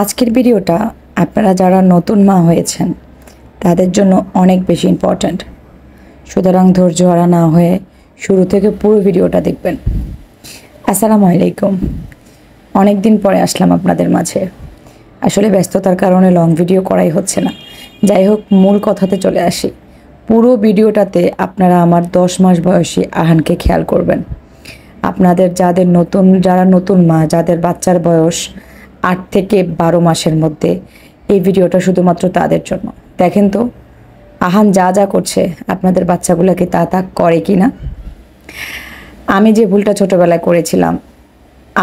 আজকের ভিডিওটা আপনারা যারা নতুন মা হয়েছেন তাদের জন্য অনেক বেশি ইম্পর্ট্যান্ট। সুতরাং ধৈর্য হারা না হয়ে শুরু থেকে পুরো ভিডিওটা দেখবেন। আসসালামু আলাইকুম। অনেক দিন পরে আসলাম আপনাদের মাঝে। আসলে ব্যস্ততার কারণে লং ভিডিও করাই হচ্ছে না। যাই হোক, মূল কথাতে চলে আসি। পুরো ভিডিওটাতে আপনারা আমার 10 মাস বয়সী আহানকে খেয়াল করবেন। আপনাদের যারা নতুন মা, যাদের বাচ্চার বয়স 8 থেকে 12 মাসের মধ্যে, এই ভিডিওটা শুধুমাত্র তাদের জন্য। দেখেন তো আহান যা যা করছে, আপনাদের বাচ্চাগুলোকে তা করে কি না। আমি যে ভুলটা ছোটোবেলায় করেছিলাম,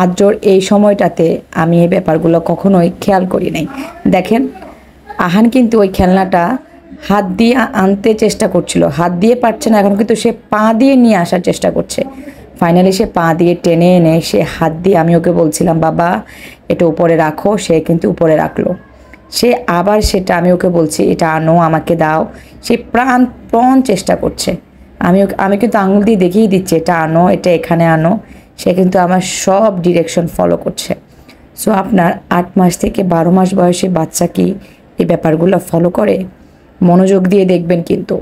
আজর এই সময়টাতে আমি এই ব্যাপারগুলো কখনোই খেয়াল করি নাই। দেখেন আহান কিন্তু ওই খেলনাটা হাত দিয়ে আনতে চেষ্টা করছিল, হাত দিয়ে পারছে না, এখন কিন্তু সে পা দিয়ে নিয়ে আসার চেষ্টা করছে। ফাইনালি সে পা দিয়ে টেনে এনে সে হাত দিয়ে, আমি ওকে বলছিলাম বাবা এটা উপরে রাখো, সে কিন্তু উপরে রাখলো। সে আবার সেটা আমি ওকে বলছি এটা আনো, আমাকে দাও, সে প্রাণ চেষ্টা করছে। আমি কিন্তু আঙুল দিয়ে দেখিয়ে দিচ্ছি এটা আনো, এটা এখানে আনো, সে কিন্তু আমার সব ডিরেকশন ফলো করছে। সো আপনার 8 মাস থেকে 12 মাস বয়সী বাচ্চা কি এই ব্যাপারগুলো ফলো করে? মনোযোগ দিয়ে দেখবেন, কিন্তু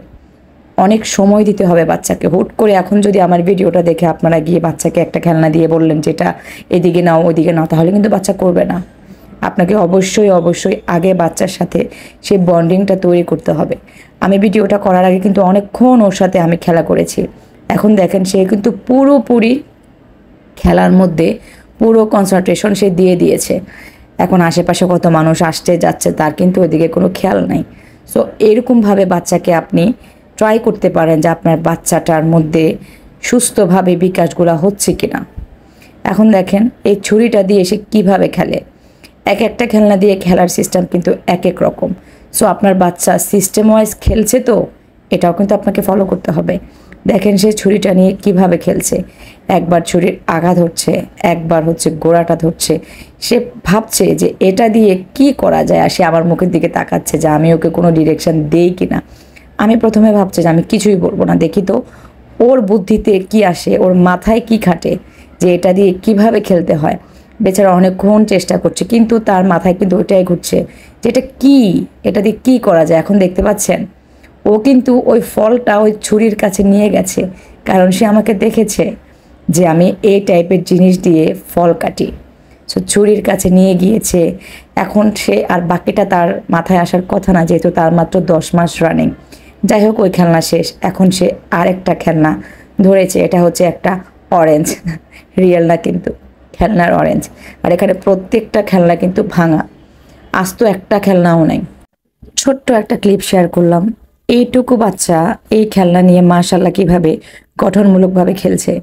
অনেক সময় দিতে হবে বাচ্চাকে। হুট করে এখন যদি আমার ভিডিওটা দেখে আপনারা গিয়ে বাচ্চাকে একটা খেলনা দিয়ে বললেন যেটা এদিকে নাও ওদিকে নাও, তাহলে কিন্তু বাচ্চা করবে না। আপনাকে অবশ্যই আগে বাচ্চার সাথে সেই বন্ডিংটা তৈরি করতে হবে। আমি ভিডিওটা করার আগে কিন্তু অনেকক্ষণ ওর সাথে আমি খেলা করেছি। এখন দেখেন সে কিন্তু পুরোপুরি খেলার মধ্যে পুরো কনসেন্ট্রেশন সে দিয়ে দিয়েছে। এখন আশেপাশে কত মানুষ আসছে যাচ্ছে, তার কিন্তু ওইদিকে কোনো খেয়াল নাই। সো এরকমভাবে বাচ্চাকে আপনি ট্রাই করতে পারেন যে আপনার বাচ্চাটার মধ্যে সুস্থভাবে বিকাশগুলো হচ্ছে কিনা। এখন দেখেন এই ছুরিটা দিয়ে সে কীভাবে খেলে। একটা খেলনা দিয়ে খেলার সিস্টেম কিন্তু এক রকম। সো আপনার বাচ্চা সিস্টেম ওয়াইজ খেলছে, তো এটাও কিন্তু আপনাকে ফলো করতে হবে। দেখেন সে ছুরিটা নিয়ে কিভাবে খেলছে। একবার ছুরির আগা ধরছে, একবার গোড়াটা ধরছে। সে ভাবছে যে এটা দিয়ে কি করা যায়, আর সে আমার মুখের দিকে তাকাচ্ছে যে আমি ওকে কোনো ডিরেকশন দেই কিনা। আমি প্রথমে ভাবছি যে আমি কিছুই বলবো না, দেখি তো ওর বুদ্ধিতে কি আসে, ওর মাথায় কি খাটে যে এটা দিয়ে কিভাবে খেলতে হয়। বেচারা অনেকক্ষণ চেষ্টা করছে, কিন্তু তার মাথায় কিন্তু ওইটাই ঘুরছে যে এটা দিয়ে কী করা যায়। এখন দেখতে পাচ্ছেন ও কিন্তু ওই ফলটা ওই ছুরির কাছে নিয়ে গেছে, কারণ সে আমাকে দেখেছে যে আমি এই টাইপের জিনিস দিয়ে ফল কাটি। সো ছুরির কাছে নিয়ে গিয়েছে। এখন সে আর বাকিটা তার মাথায় আসার কথা না, যেহেতু তার মাত্র 10 মাস রানিং। যাই হোক, ওই খেলনা শেষ। এখন সে আরেকটা খেলনা ধরেছে, এটা হচ্ছে একটা অরেঞ্জ, রিয়েল না কিন্তু খেলনার অরেঞ্জ। আর এখানে প্রত্যেকটা খেলনা কিন্তু ভাঙা, আস্ত একটা খেলনাও নাই। ছোট্ট একটা ক্লিপ শেয়ার করলাম। এইটুকু বাচ্চা এই খেলনা নিয়ে মাশাআল্লাহ কিভাবে গঠনমূলকভাবে খেলছে।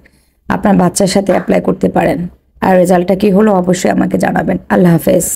আপনার বাচ্চার সাথে অ্যাপ্লাই করতে পারেন। আর রেজাল্টটা কি হলো অবশ্যই আমাকে জানাবেন। আল্লাহ হাফেজ।